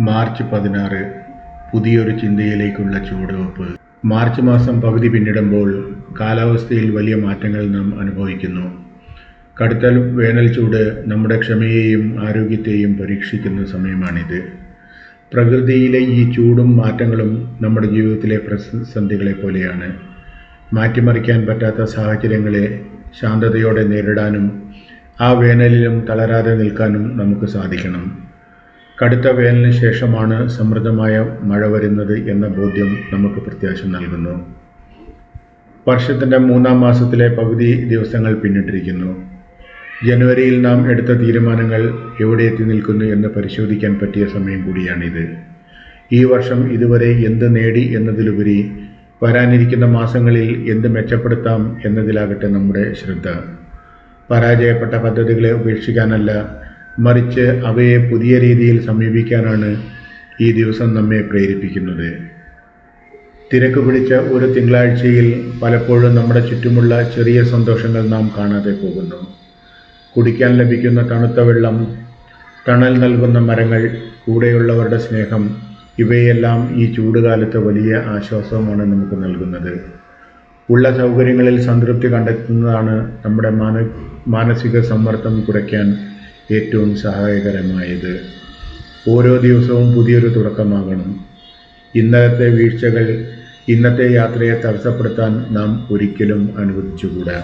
March 16 പുതിയൊരു ചിന്തയിലേക്കുള്ള ചുവടുവെപ്പ്. March മാസം പകുതി പിന്നിടുമ്പോൾ കാലാവസ്ഥയിൽ വലിയ മാറ്റങ്ങൾ നാം അനുഭവിക്കുന്നു. കടുത്ത വേനൽ ചൂട് നമ്മുടെ ക്ഷമയെയും ആരോഗ്യത്തെയും പരീക്ഷിക്കുന്ന സമയമാണിത്. പ്രകൃതിയിലെ ഈ ചൂടും മാറ്റങ്ങളും നമ്മുടെ ജീവിതത്തിലെ പ്രതിസന്ധികളെ പോലെയാണ്. മാറ്റിമറിക്കാൻ പറ്റാത്ത സാഹചര്യങ്ങളെ ശാന്തതയോടെ നേരിടാനും ആ വേനലിലും തളരാതെ നിൽക്കാനും നമുക്ക് സാധിക്കണം. കടുത്ത വേനലിന് ശേഷമാണ് സമൃദ്ധമായ മഴ വരുന്നത് എന്ന ബോധ്യം നമുക്ക് പ്രത്യാശ നൽകുന്നു. വർഷത്തിൻ്റെ 3-ാം മാസത്തിലെ പകുതി ദിവസങ്ങൾ പിന്നിട്ടിരിക്കുന്നു. ജനുവരിയിൽ നാം എടുത്ത തീരുമാനങ്ങൾ എവിടെ എത്തി നിൽക്കുന്നു എന്ന് പരിശോധിക്കാൻ പറ്റിയ സമയം കൂടിയാണിത്. ഈ വർഷം ഇതുവരെ എന്ത് നേടി എന്നതിലുപരി വരാനിരിക്കുന്ന മാസങ്ങളിൽ എന്ത് മെച്ചപ്പെടുത്താം എന്നതിലാകട്ടെ നമ്മുടെ ശ്രദ്ധ. പരാജയപ്പെട്ട പദ്ധതികളെ ഉപേക്ഷിക്കാനല്ല, മറിച്ച് അവയെ പുതിയ രീതിയിൽ സമീപിക്കാനാണ് ഈ ദിവസം നമ്മെ പ്രേരിപ്പിക്കുന്നത്. തിരക്ക് പിടിച്ച ഒരു തിങ്കളാഴ്ചയിൽ പലപ്പോഴും നമ്മുടെ ചുറ്റുമുള്ള ചെറിയ സന്തോഷങ്ങൾ നാം കാണാതെ പോകുന്നു. കുടിക്കാൻ ലഭിക്കുന്ന തണുത്ത വെള്ളം, തണൽ നൽകുന്ന മരങ്ങൾ, കൂടെയുള്ളവരുടെ സ്നേഹം, ഇവയെല്ലാം ഈ ചൂടുകാലത്ത് വലിയ ആശ്വാസമാണ് നമുക്ക് നൽകുന്നത്. ഉള്ള സൗകര്യങ്ങളിൽ സംതൃപ്തി കണ്ടെത്തുന്നതാണ് നമ്മുടെ മാനസിക സമ്മർദ്ദം കുറയ്ക്കാൻ ഏറ്റവും സഹായകരമായത്. ഓരോ ദിവസവും പുതിയൊരു തുടക്കമാകണം. ഇന്നലത്തെ വീഴ്ചകൾ ഇന്നത്തെ യാത്രയെ തടസ്സപ്പെടുത്താൻ നാം ഒരിക്കലും അനുവദിച്ചുകൂടാ.